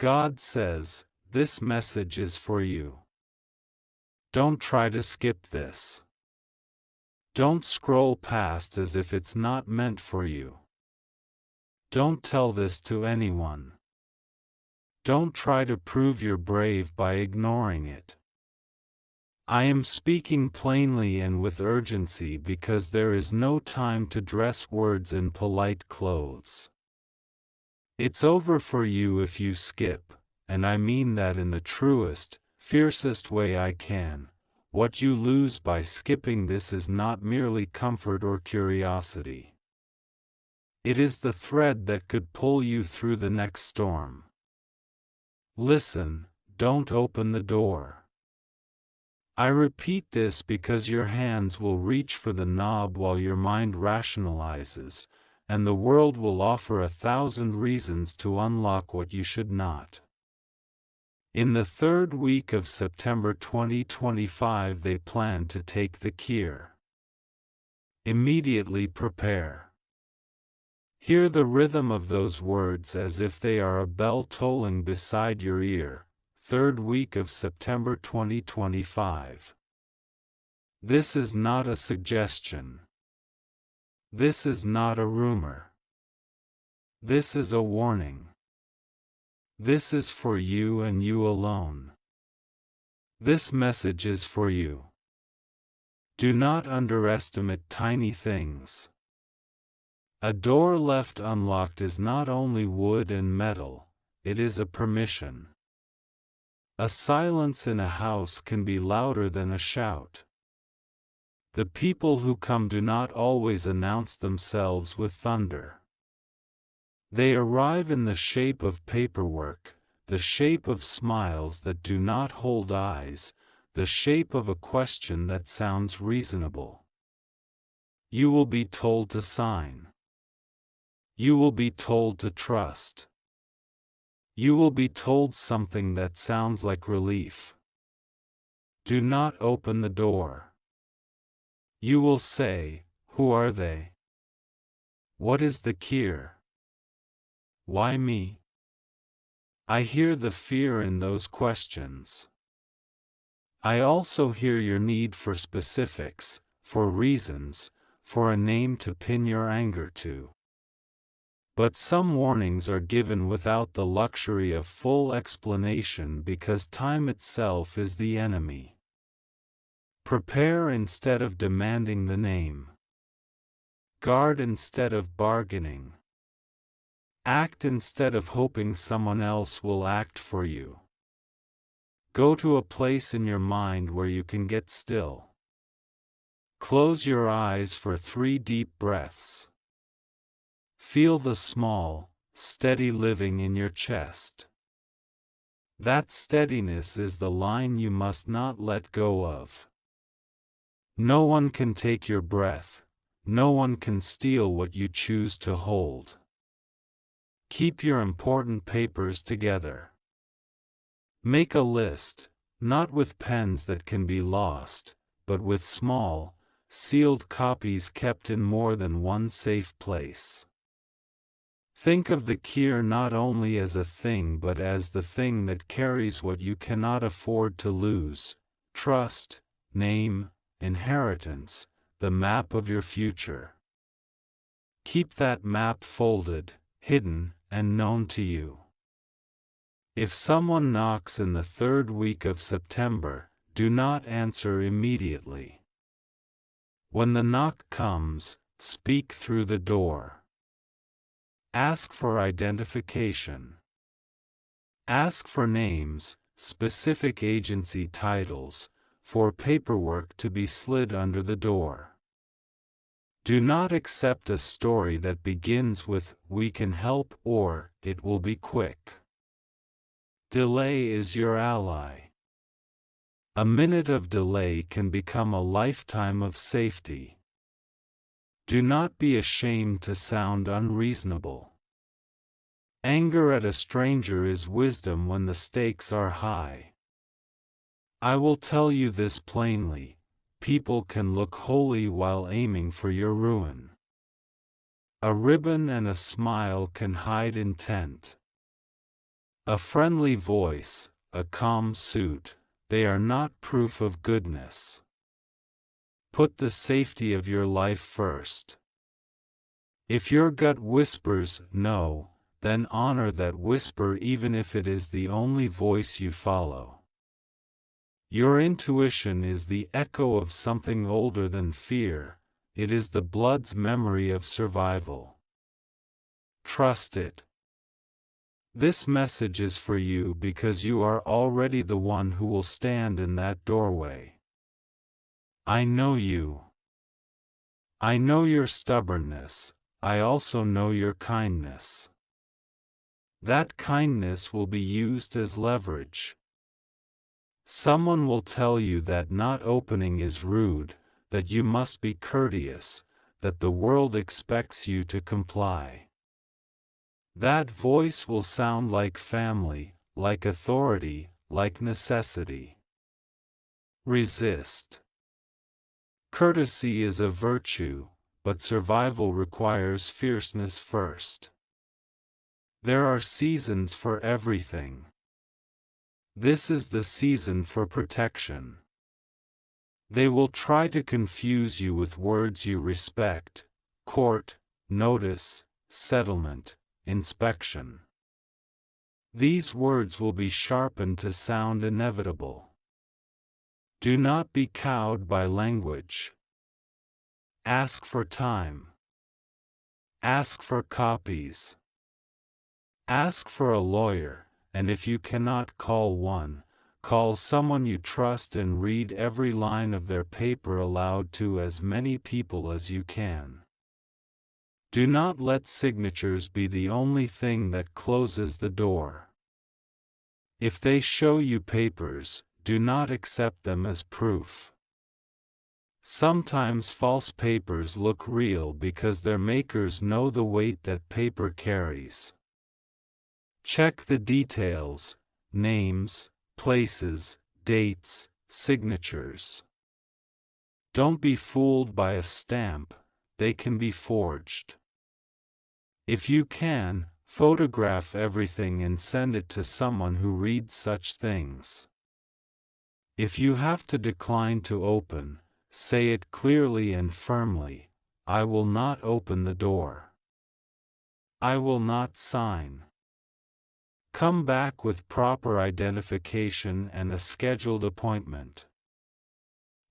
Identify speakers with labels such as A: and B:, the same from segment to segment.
A: God says, this message is for you. Don't try to skip this. Don't scroll past as if it's not meant for you. Don't tell this to anyone. Don't try to prove you're brave by ignoring it. I am speaking plainly and with urgency because there is no time to dress words in polite clothes. It's over for you if you skip, and I mean that in the truest, fiercest way I can. What you lose by skipping this is not merely comfort or curiosity. It is the thread that could pull you through the next storm. Listen, don't open the door. I repeat this because your hands will reach for the knob while your mind rationalizes, and the world will offer 1,000 reasons to unlock what you should not. In the third week of September 2025 they plan to take the Kear. Immediately prepare. Hear the rhythm of those words as if they are a bell tolling beside your ear. Third week of September 2025. This is not a suggestion. This is not a rumor. This is a warning. This is for you and you alone. This message is for you. Do not underestimate tiny things. A door left unlocked is not only wood and metal, it is a permission. A silence in a house can be louder than a shout. The people who come do not always announce themselves with thunder. They arrive in the shape of paperwork, the shape of smiles that do not hold eyes, the shape of a question that sounds reasonable. You will be told to sign. You will be told to trust. You will be told something that sounds like relief. Do not open the door. You will say, who are they? What is the Kear? Why me? I hear the fear in those questions. I also hear your need for specifics, for reasons, for a name to pin your anger to. But some warnings are given without the luxury of full explanation because time itself is the enemy. Prepare instead of demanding the name. Guard instead of bargaining. Act instead of hoping someone else will act for you. Go to a place in your mind where you can get still. Close your eyes for 3 deep breaths. Feel the small, steady living in your chest. That steadiness is the line you must not let go of. No one can take your breath, no one can steal what you choose to hold. Keep your important papers together. Make a list, not with pens that can be lost, but with small, sealed copies kept in more than one safe place. Think of the Kear not only as a thing but as the thing that carries what you cannot afford to lose: trust, name, inheritance, the map of your future. Keep that map folded, hidden, and known to you. If someone knocks in the third week of September, do not answer immediately. When the knock comes, speak through the door. Ask for identification. Ask for names, specific agency titles, for paperwork to be slid under the door. Do not accept a story that begins with, "We can help," or, "It will be quick." Delay is your ally. A minute of delay can become a lifetime of safety. Do not be ashamed to sound unreasonable. Anger at a stranger is wisdom when the stakes are high. I will tell you this plainly: people can look holy while aiming for your ruin. A ribbon and a smile can hide intent. A friendly voice, a calm suit, they are not proof of goodness. Put the safety of your life first. If your gut whispers no, then honor that whisper even if it is the only voice you follow. Your intuition is the echo of something older than fear, it is the blood's memory of survival. Trust it. This message is for you because you are already the one who will stand in that doorway. I know you. I know your stubbornness, I also know your kindness. That kindness will be used as leverage. Someone will tell you that not opening is rude, that you must be courteous, that the world expects you to comply. That voice will sound like family, like authority, like necessity. Resist. Courtesy is a virtue, but survival requires fierceness first. There are seasons for everything. This is the season for protection. They will try to confuse you with words you respect: court, notice, settlement, inspection. These words will be sharpened to sound inevitable. Do not be cowed by language. Ask for time. Ask for copies. Ask for a lawyer, and if you cannot call one, call someone you trust and read every line of their paper aloud to as many people as you can. Do not let signatures be the only thing that closes the door. If they show you papers, do not accept them as proof. Sometimes false papers look real because their makers know the weight that paper carries. Check the details: names, places, dates, signatures. Don't be fooled by a stamp, they can be forged. If you can, photograph everything and send it to someone who reads such things. If you have to decline to open, say it clearly and firmly: I will not open the door. I will not sign. Come back with proper identification and a scheduled appointment.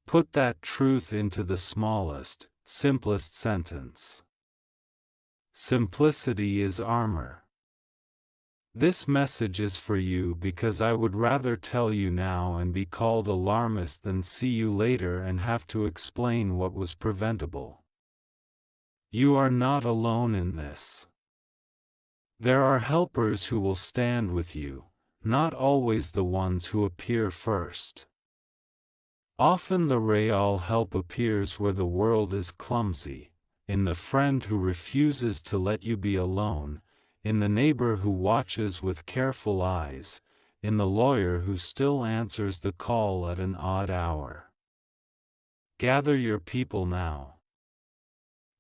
A: Put that truth into the smallest, simplest sentence. Simplicity is armor. This message is for you because I would rather tell you now and be called alarmist than see you later and have to explain what was preventable. You are not alone in this. There are helpers who will stand with you, not always the ones who appear first. Often the real help appears where the world is clumsy, in the friend who refuses to let you be alone, in the neighbor who watches with careful eyes, in the lawyer who still answers the call at an odd hour. Gather your people now.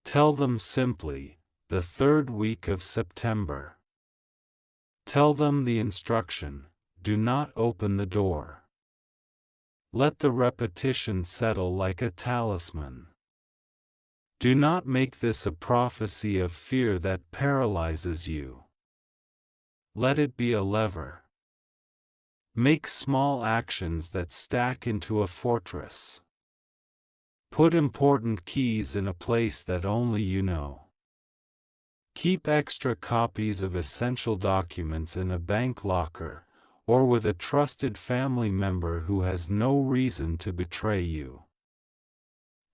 A: Tell them simply, the third week of September. Tell them the instruction: do not open the door. Let the repetition settle like a talisman. Do not make this a prophecy of fear that paralyzes you. Let it be a lever. Make small actions that stack into a fortress. Put important keys in a place that only you know. Keep extra copies of essential documents in a bank locker, or with a trusted family member who has no reason to betray you.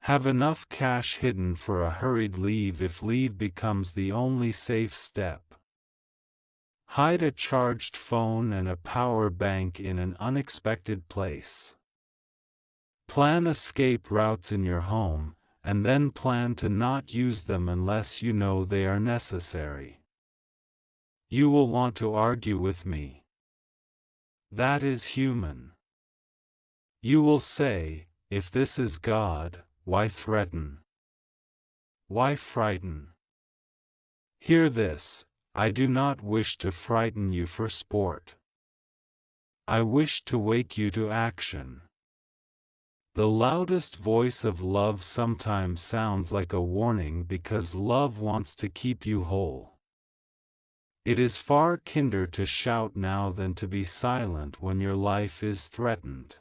A: Have enough cash hidden for a hurried leave if leave becomes the only safe step. Hide a charged phone and a power bank in an unexpected place. Plan escape routes in your home, and then plan to not use them unless you know they are necessary. You will want to argue with me. That is human. You will say, if this is God, why threaten? Why frighten? Hear this: I do not wish to frighten you for sport. I wish to wake you to action. The loudest voice of love sometimes sounds like a warning because love wants to keep you whole. It is far kinder to shout now than to be silent when your life is threatened.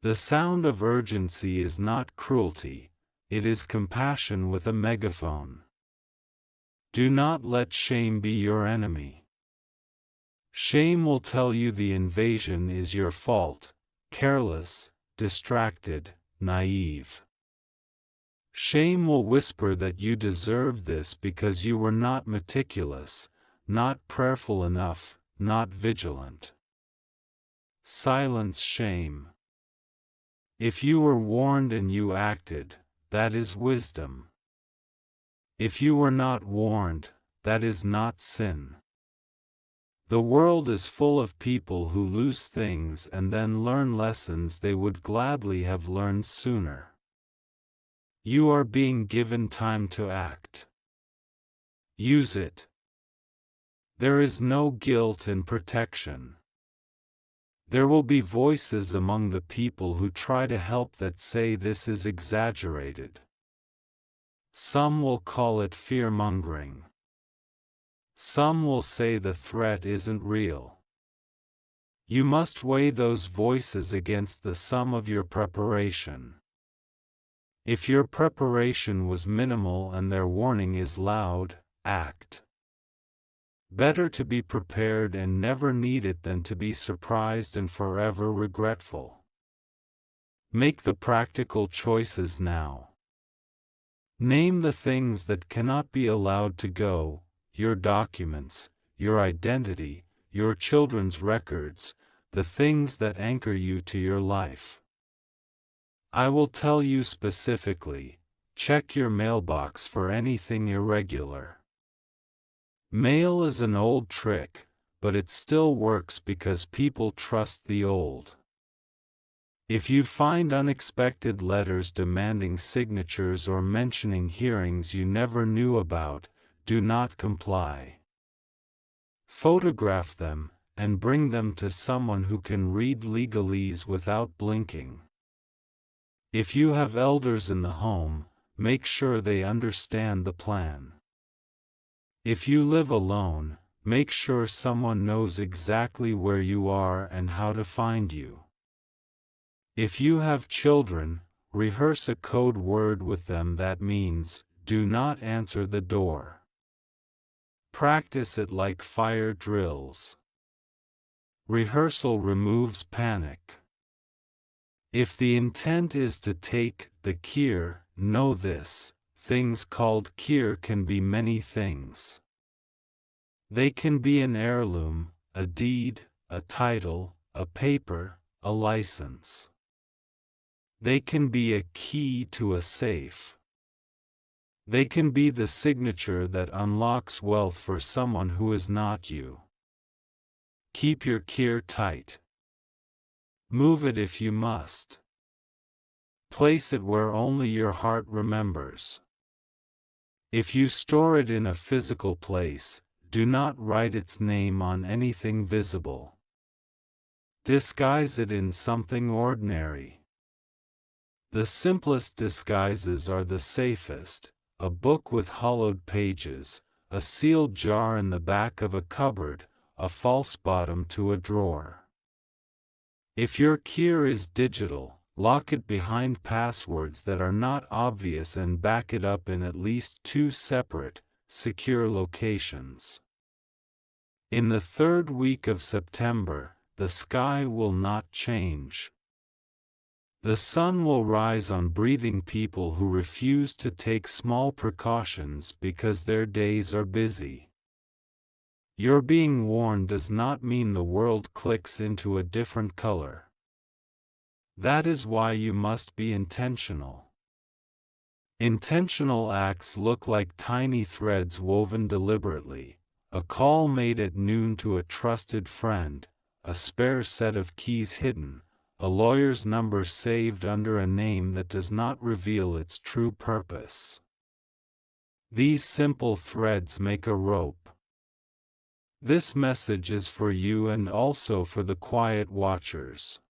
A: The sound of urgency is not cruelty, it is compassion with a megaphone. Do not let shame be your enemy. Shame will tell you the invasion is your fault, careless, distracted, naive. Shame will whisper that you deserve this because you were not meticulous, not prayerful enough, not vigilant. Silence shame. If you were warned and you acted, that is wisdom. If you were not warned, that is not sin. The world is full of people who lose things and then learn lessons they would gladly have learned sooner. You are being given time to act. Use it. There is no guilt in protection. There will be voices among the people who try to help that say this is exaggerated. Some will call it fear-mongering. Some will say the threat isn't real. You must weigh those voices against the sum of your preparation. If your preparation was minimal and their warning is loud, act. Better to be prepared and never need it than to be surprised and forever regretful. Make the practical choices now. Name the things that cannot be allowed to go, your documents, your identity, your children's records, the things that anchor you to your life. I will tell you specifically, check your mailbox for anything irregular. Mail is an old trick, but it still works because people trust the old. If you find unexpected letters demanding signatures or mentioning hearings you never knew about, do not comply. Photograph them, and bring them to someone who can read legalese without blinking. If you have elders in the home, make sure they understand the plan. If you live alone, make sure someone knows exactly where you are and how to find you. If you have children, rehearse a code word with them that means, do not answer the door. Practice it like fire drills. Rehearsal removes panic. If the intent is to take the Kear, know this, things called Kear can be many things. They can be an heirloom, a deed, a title, a paper, a license. They can be a key to a safe. They can be the signature that unlocks wealth for someone who is not you. Keep your Kear tight. Move it if you must. Place it where only your heart remembers. If you store it in a physical place, do not write its name on anything visible. Disguise it in something ordinary. The simplest disguises are the safest: a book with hollowed pages, a sealed jar in the back of a cupboard, a false bottom to a drawer. If your Kear is digital, lock it behind passwords that are not obvious and back it up in at least 2 separate, secure locations. In the 3rd week of September, the sky will not change. The sun will rise on breathing people who refuse to take small precautions because their days are busy. Your being warned does not mean the world clicks into a different color. That is why you must be intentional. Intentional acts look like tiny threads woven deliberately, a call made at noon to a trusted friend, a spare set of keys hidden, a lawyer's number saved under a name that does not reveal its true purpose. These simple threads make a rope. This message is for you and also for the quiet watchers.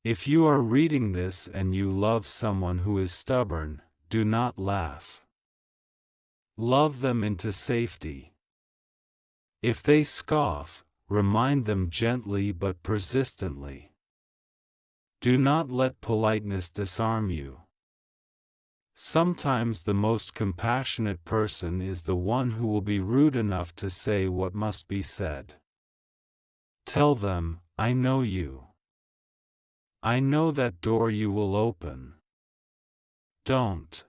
A: If you are reading this and you love someone who is stubborn, do not laugh. Love them into safety. If they scoff, remind them gently but persistently. Do not let politeness disarm you. Sometimes the most compassionate person is the one who will be rude enough to say what must be said. Tell them, I know you. I know that door you will open. Don't.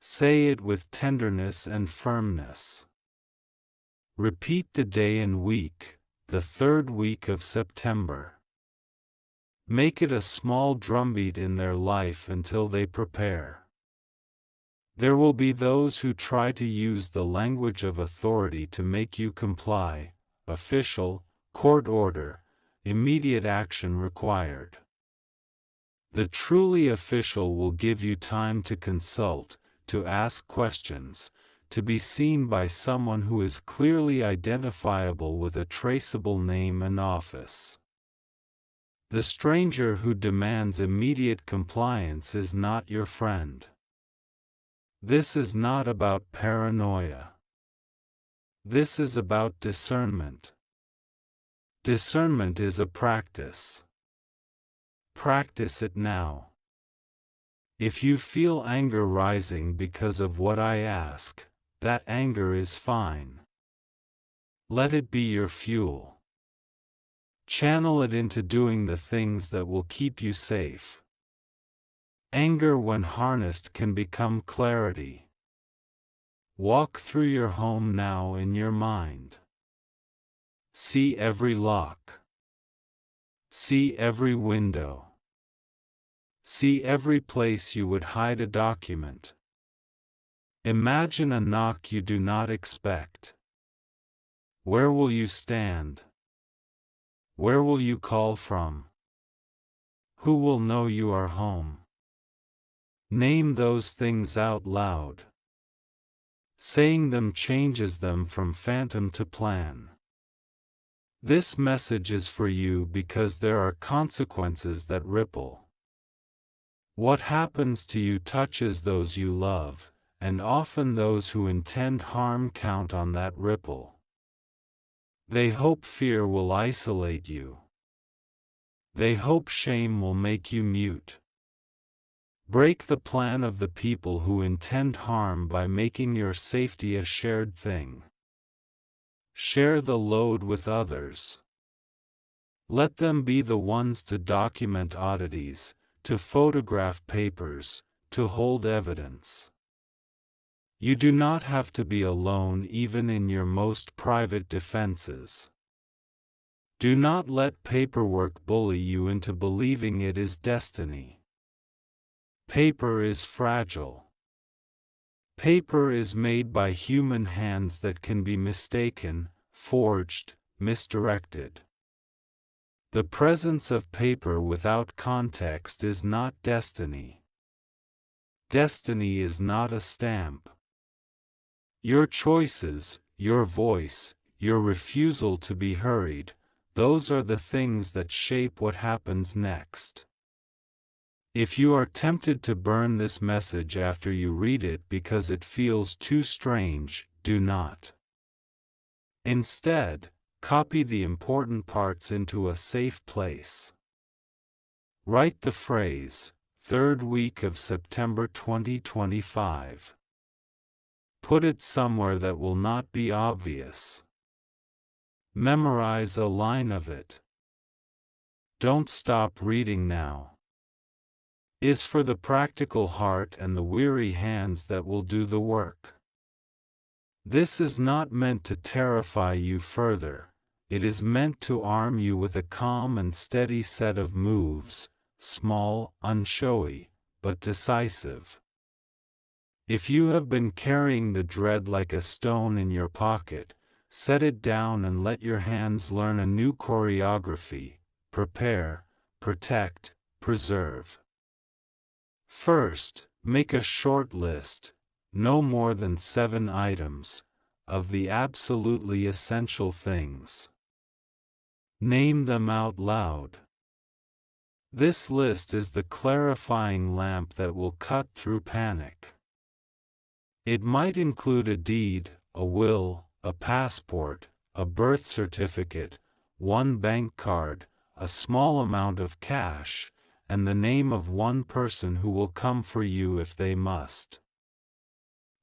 A: Say it with tenderness and firmness. Repeat the day and week, the third week of September. Make it a small drumbeat in their life until they prepare. There will be those who try to use the language of authority to make you comply, official, court order, immediate action required. The truly official will give you time to consult, to ask questions, to be seen by someone who is clearly identifiable with a traceable name and office. The stranger who demands immediate compliance is not your friend. This is not about paranoia. This is about discernment. Discernment is a practice. Practice it now. If you feel anger rising because of what I ask, that anger is fine. Let it be your fuel. Channel it into doing the things that will keep you safe. Anger when harnessed can become clarity. Walk through your home now in your mind. See every lock. See every window. See every place you would hide a document. Imagine a knock you do not expect. Where will you stand? Where will you call from? Who will know you are home? Name those things out loud. Saying them changes them from phantom to plan. This message is for you because there are consequences that ripple. What happens to you touches those you love, and often those who intend harm count on that ripple. They hope fear will isolate you. They hope shame will make you mute. Break the plan of the people who intend harm by making your safety a shared thing. Share the load with others. Let them be the ones to document oddities, to photograph papers, to hold evidence. You do not have to be alone even in your most private defenses. Do not let paperwork bully you into believing it is destiny. Paper is fragile. Paper is made by human hands that can be mistaken, forged, misdirected. The presence of paper without context is not destiny. Destiny is not a stamp. Your choices, your voice, your refusal to be hurried, those are the things that shape what happens next. If you are tempted to burn this message after you read it because it feels too strange, do not. Instead, copy the important parts into a safe place. Write the phrase, "Third week of September 2025." Put it somewhere that will not be obvious. Memorize a line of it. Don't stop reading now. Is for the practical heart and the weary hands that will do the work. This is not meant to terrify you further, it is meant to arm you with a calm and steady set of moves, small, unshowy, but decisive. If you have been carrying the dread like a stone in your pocket, set it down and let your hands learn a new choreography: prepare, protect, preserve. First, make a short list, no more than 7 items, of the absolutely essential things. Name them out loud. This list is the clarifying lamp that will cut through panic. It might include a deed, a will, a passport, a birth certificate, one bank card, a small amount of cash, and the name of one person who will come for you if they must.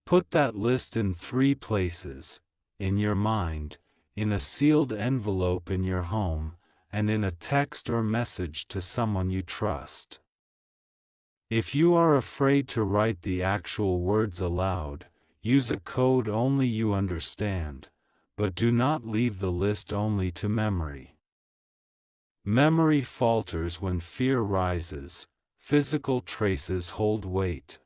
A: Put that list in 3 places: in your mind, in a sealed envelope in your home, and in a text or message to someone you trust. If you are afraid to write the actual words aloud, use a code only you understand, but do not leave the list only to memory. Memory falters when fear rises, physical traces hold weight.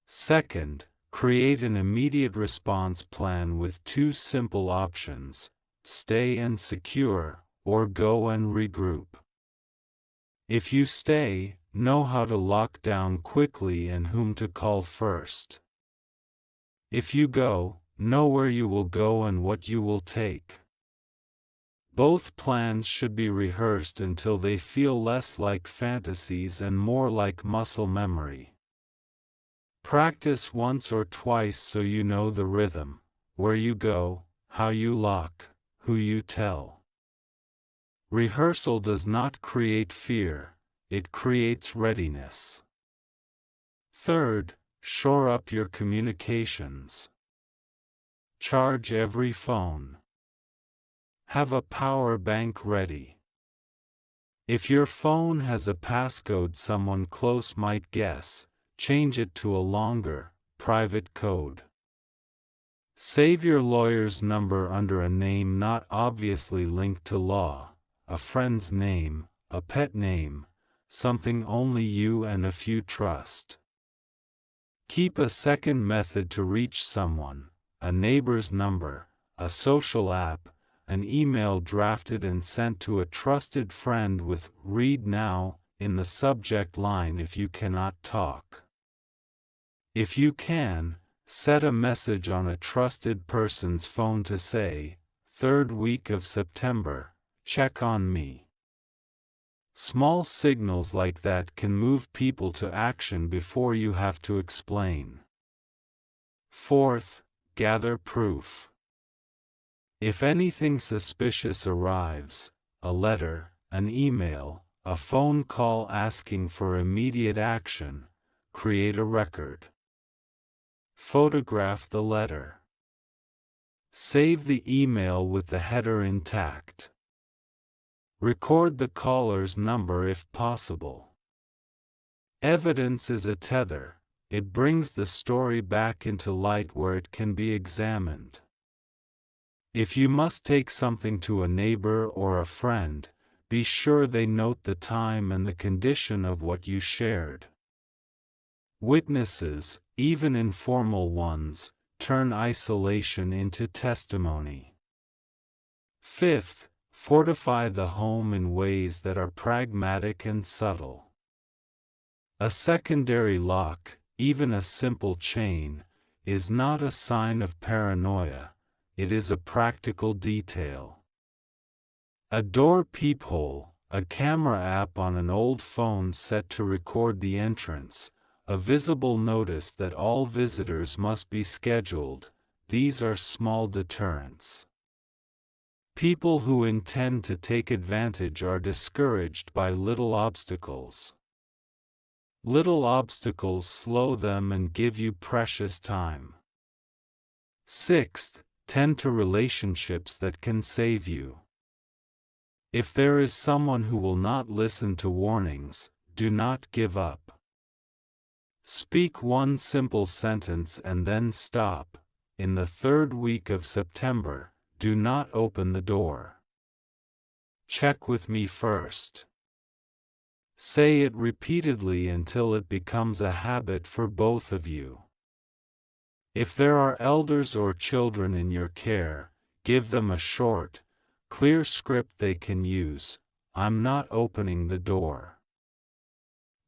A: Second, create an immediate response plan with 2 simple options: stay and secure, or go and regroup. If you stay, know how to lock down quickly and whom to call first. If you go, know where you will go and what you will take. Both plans should be rehearsed until they feel less like fantasies and more like muscle memory. Practice once or twice so you know the rhythm: where you go, how you lock, who you tell. Rehearsal does not create fear, it creates readiness. Third, shore up your communications. Charge every phone. Have a power bank ready. If your phone has a passcode someone close might guess, change it to a longer, private code. Save your lawyer's number under a name not obviously linked to law: a friend's name, a pet name, something only you and a few trust. Keep a second method to reach someone: a neighbor's number, a social app, an email drafted and sent to a trusted friend with "Read now" in the subject line if you cannot talk. If you can, set a message on a trusted person's phone to say, "3rd week of September, check on me." Small signals like that can move people to action before you have to explain. Fourth, gather proof. If anything suspicious arrives, a letter, an email, a phone call asking for immediate action, create a record. Photograph the letter. Save the email with the header intact. Record the caller's number if possible. Evidence is a tether: it brings the story back into light where it can be examined. If you must take something to a neighbor or a friend, be sure they note the time and the condition of what you shared. Witnesses, even informal ones, turn isolation into testimony. Fifth, fortify the home in ways that are pragmatic and subtle. A secondary lock, even a simple chain, is not a sign of paranoia, it is a practical detail. A door peephole, a camera app on an old phone set to record the entrance, a visible notice that all visitors must be scheduled, these are small deterrents. People who intend to take advantage are discouraged by little obstacles. Little obstacles slow them and give you precious time. Sixth, tend to relationships that can save you. If there is someone who will not listen to warnings, do not give up. Speak one simple sentence and then stop. In the 3rd week of September, do not open the door. Check with me first. Say it repeatedly until it becomes a habit for both of you. If there are elders or children in your care, give them a short, clear script they can use: "I'm not opening the door.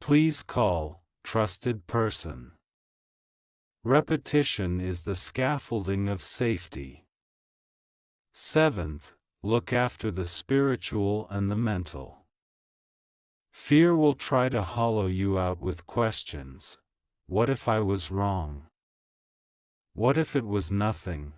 A: Please call, trusted person." Repetition is the scaffolding of safety. 7th, look after the spiritual and the mental. Fear will try to hollow you out with questions. What if I was wrong? What if it was nothing?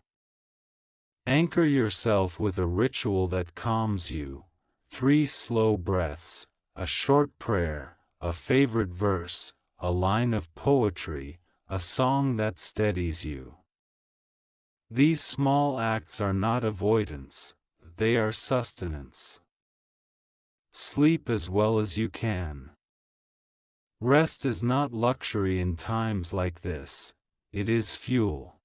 A: Anchor yourself with a ritual that calms you. 3 slow breaths, a short prayer, a favorite verse, a line of poetry, a song that steadies you. These small acts are not avoidance, they are sustenance. Sleep as well as you can. Rest is not luxury in times like this, it is fuel.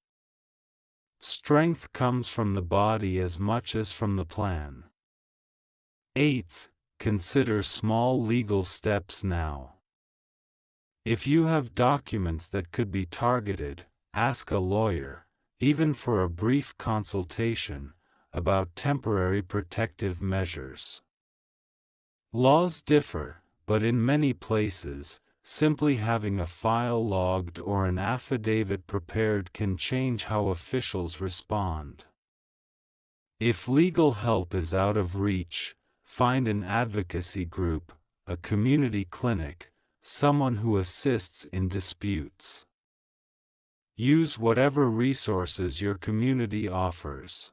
A: Strength comes from the body as much as from the plan. 8th, consider small legal steps now. If you have documents that could be targeted, ask a lawyer, even for a brief consultation, about temporary protective measures. Laws differ, but in many places, simply having a file logged or an affidavit prepared can change how officials respond. If legal help is out of reach, find an advocacy group, a community clinic, someone who assists in disputes. Use whatever resources your community offers.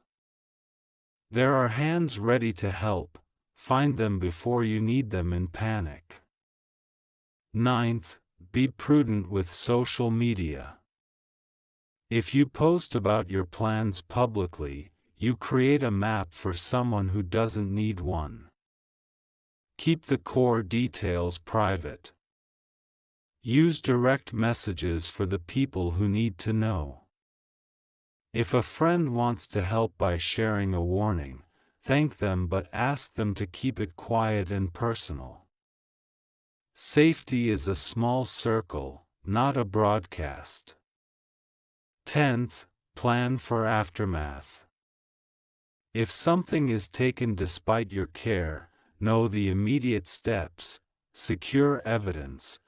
A: There are hands ready to help, find them before you need them in panic. 9th, be prudent with social media. If you post about your plans publicly, you create a map for someone who doesn't need one. Keep the core details private. Use direct messages for the people who need to know. If a friend wants to help by sharing a warning, thank them but ask them to keep it quiet and personal. Safety is a small circle, not a broadcast. 10th, plan for aftermath. If something is taken despite your care, know the immediate steps, secure evidence,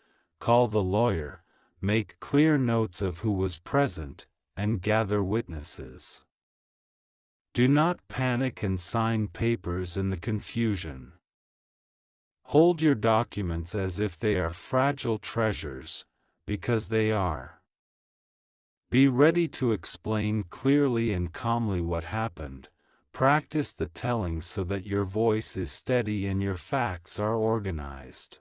A: call the lawyer, make clear notes of who was present, and gather witnesses. Do not panic and sign papers in the confusion. Hold your documents as if they are fragile treasures, because they are. Be ready to explain clearly and calmly what happened. Practice the telling so that your voice is steady and your facts are organized.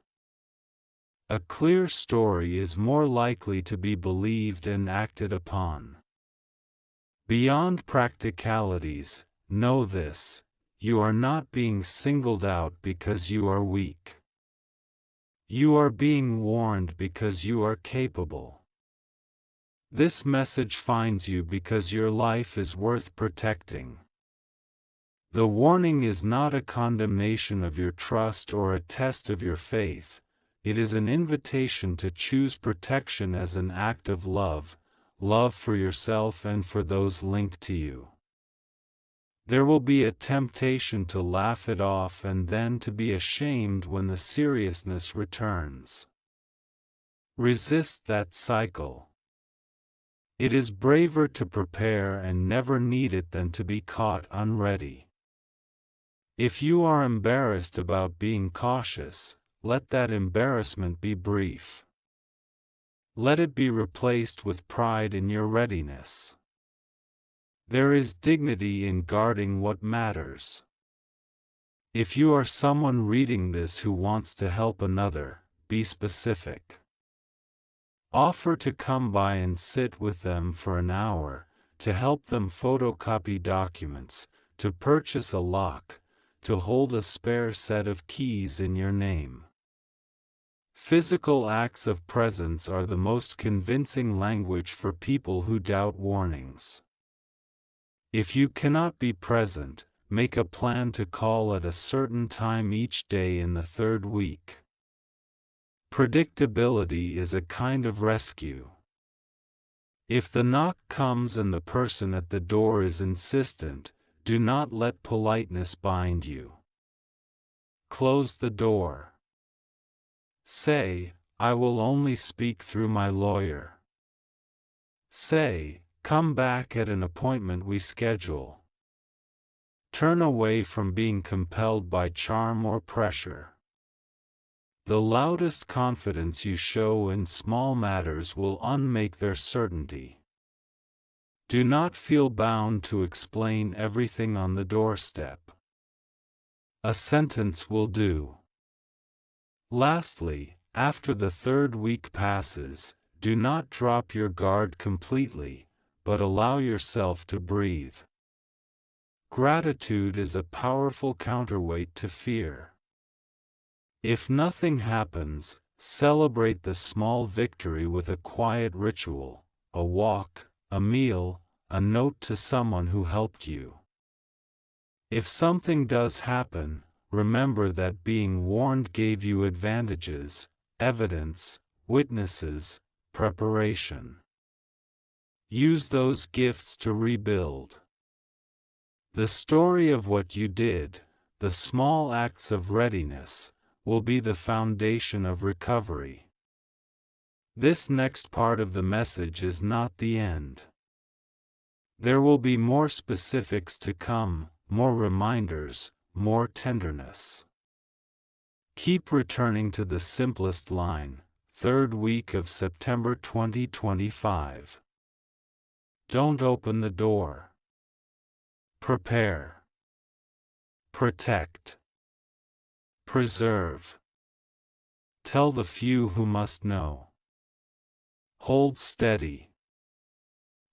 A: A clear story is more likely to be believed and acted upon. Beyond practicalities, know this: you are not being singled out because you are weak. You are being warned because you are capable. This message finds you because your life is worth protecting. The warning is not a condemnation of your trust or a test of your faith. It is an invitation to choose protection as an act of love, love for yourself and for those linked to you. There will be a temptation to laugh it off and then to be ashamed when the seriousness returns. Resist that cycle. It is braver to prepare and never need it than to be caught unready. If you are embarrassed about being cautious, let that embarrassment be brief. Let it be replaced with pride in your readiness. There is dignity in guarding what matters. If you are someone reading this who wants to help another, be specific. Offer to come by and sit with them for an hour, to help them photocopy documents, to purchase a lock, to hold a spare set of keys in your name. Physical acts of presence are the most convincing language for people who doubt warnings. If you cannot be present, make a plan to call at a certain time each day in the third week. Predictability is a kind of rescue. If the knock comes and the person at the door is insistent, do not let politeness bind you. Close the door. Say, "I will only speak through my lawyer." Say, come back at an appointment we schedule. Turn away from being compelled by charm or pressure. The loudest confidence you show in small matters will unmake their certainty. Do not feel bound to explain everything on the doorstep. A sentence will do. Lastly, after the third week passes, do not drop your guard completely, but allow yourself to breathe. Gratitude is a powerful counterweight to fear. If nothing happens, celebrate the small victory with a quiet ritual, a walk, a meal, a note to someone who helped you. If something does happen, remember that being warned gave you advantages, evidence, witnesses, preparation. Use those gifts to rebuild. The story of what you did, the small acts of readiness, will be the foundation of recovery. This next part of the message is not the end. There will be more specifics to come, more reminders, more tenderness. Keep returning to the simplest line, third week of September 2025. Don't open the door. Prepare. Protect. Preserve. Tell the few who must know. Hold steady.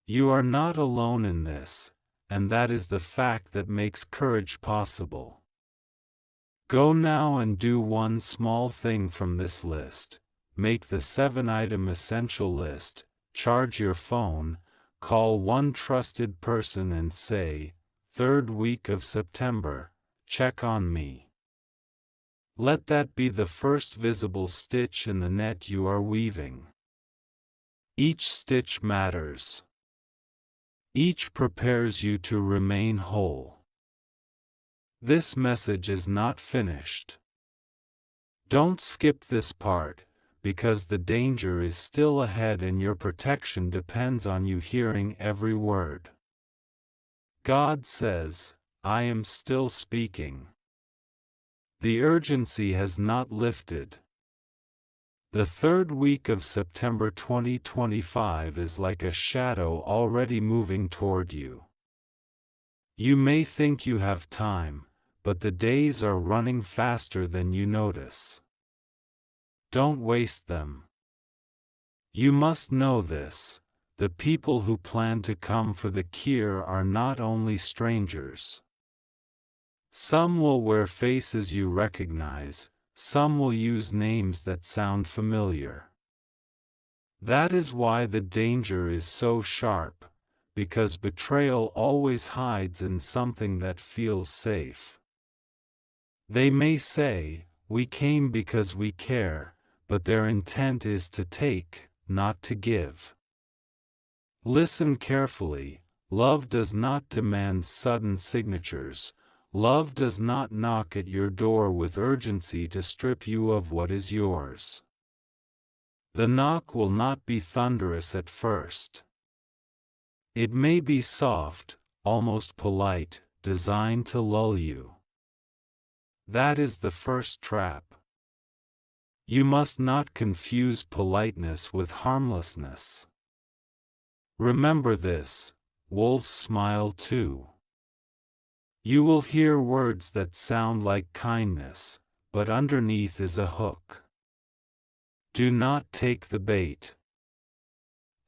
A: You are not alone in this, and that is the fact that makes courage possible. Go now and do one small thing from this list. Make the 7-item essential list, charge your phone, call one trusted person and say, "Third week of September, check on me." Let that be the first visible stitch in the net you are weaving. Each stitch matters. Each prepares you to remain whole. This message is not finished. Don't skip this part, because the danger is still ahead and your protection depends on you hearing every word. God says, "I am still speaking." The urgency has not lifted. The third week of September 2025 is like a shadow already moving toward you. You may think you have time, but the days are running faster than you notice. Don't waste them. You must know this: the people who plan to come for the Kear are not only strangers. Some will wear faces you recognize, some will use names that sound familiar. That is why the danger is so sharp, because betrayal always hides in something that feels safe. They may say, "We came because we care," but their intent is to take, not to give. Listen carefully. Love does not demand sudden signatures. Love does not knock at your door with urgency to strip you of what is yours. The knock will not be thunderous at first. It may be soft, almost polite, designed to lull you. That is the first trap. You must not confuse politeness with harmlessness. Remember this: wolves smile too. You will hear words that sound like kindness, but underneath is a hook. Do not take the bait.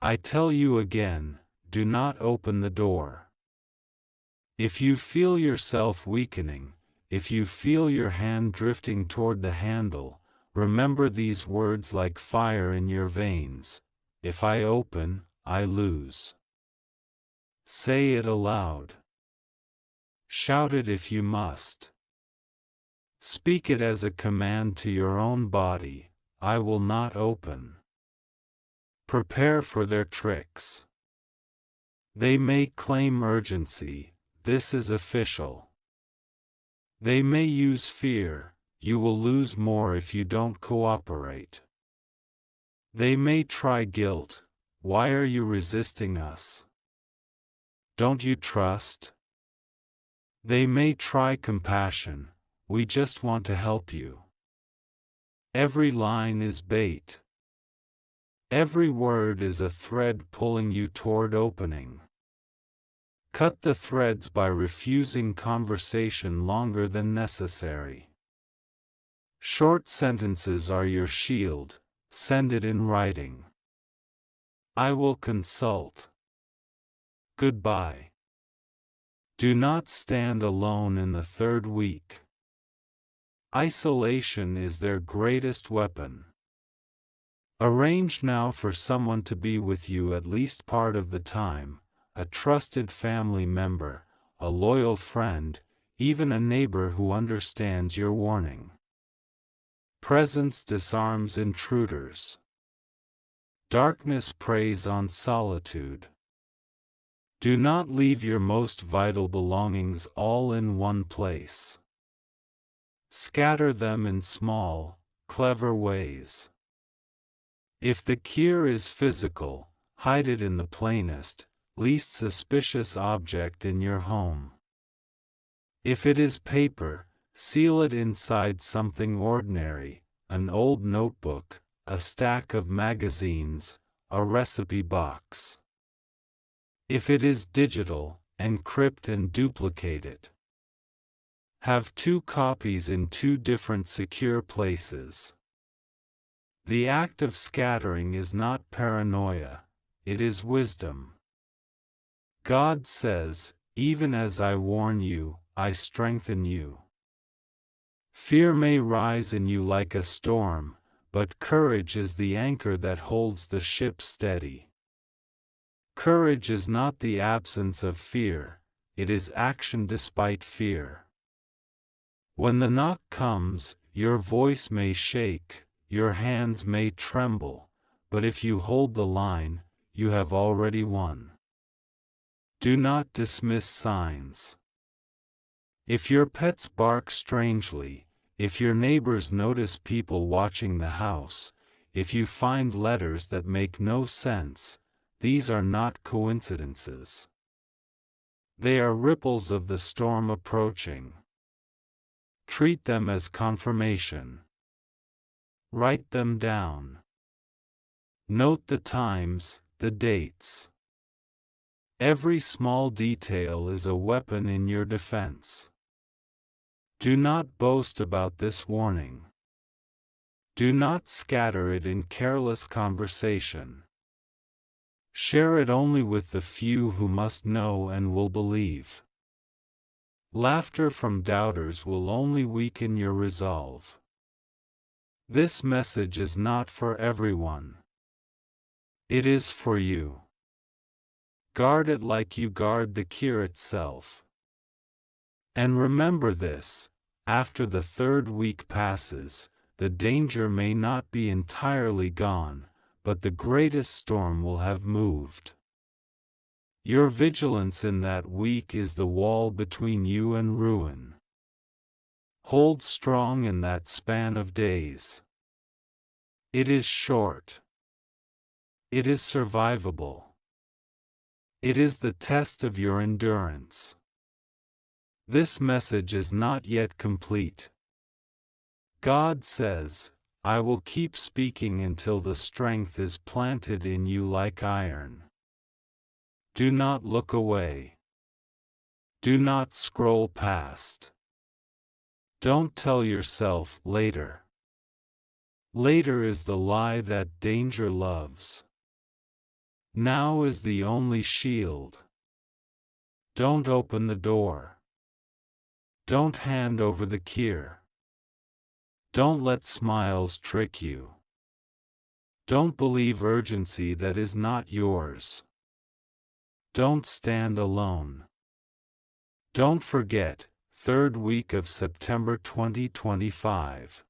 A: I tell you again, do not open the door. If you feel yourself weakening, if you feel your hand drifting toward the handle, remember these words like fire in your veins: if I open, I lose. Say it aloud. Shout it if you must. Speak it as a command to your own body: I will not open. Prepare for their tricks. They may claim urgency: this is official. They may use fear: you will lose more if you don't cooperate. They may try guilt: Why are you resisting us? Don't you trust? They may try compassion, we just want to help you. Every line is bait. Every word is a thread pulling you toward opening. Cut the threads by refusing conversation longer than necessary. Short sentences are your shield, send it in writing. I will consult. Goodbye. Do not stand alone in the third week. Isolation is their greatest weapon. Arrange now for someone to be with you at least part of the time, a trusted family member, a loyal friend, even a neighbor who understands your warning. Presence disarms intruders. Darkness preys on solitude. Do not leave your most vital belongings all in one place. Scatter them in small, clever ways. If the Kear is physical, hide it in the plainest, least suspicious object in your home. If it is paper, seal it inside something ordinary, an old notebook, a stack of magazines, a recipe box. If it is digital, encrypt and duplicate it. Have 2 copies in 2 different secure places. The act of scattering is not paranoia, it is wisdom. God says, even as I warn you, I strengthen you. Fear may rise in you like a storm, but courage is the anchor that holds the ship steady. Courage is not the absence of fear, it is action despite fear. When the knock comes, your voice may shake, your hands may tremble, but if you hold the line, you have already won. Do not dismiss signs. If your pets bark strangely, if your neighbors notice people watching the house, if you find letters that make no sense, these are not coincidences. They are ripples of the storm approaching. Treat them as confirmation. Write them down. Note the times, the dates. Every small detail is a weapon in your defense. Do not boast about this warning. Do not scatter it in careless conversation. Share it only with the few who must know and will believe. Laughter from doubters will only weaken your resolve. This message is not for everyone. It is for you. Guard it like you guard the Kear itself. And remember this, after the third week passes, the danger may not be entirely gone, but the greatest storm will have moved. Your vigilance in that week is the wall between you and ruin. Hold strong in that span of days. It is short. It is survivable. It is the test of your endurance. This message is not yet complete. God says, I will keep speaking until the strength is planted in you like iron. Do not look away. Do not scroll past. Don't tell yourself later. Later is the lie that danger loves. Now is the only shield. Don't open the door. Don't hand over the Kear. Don't let smiles trick you. Don't believe urgency that is not yours. Don't stand alone. Don't forget, 3rd week of September 2025.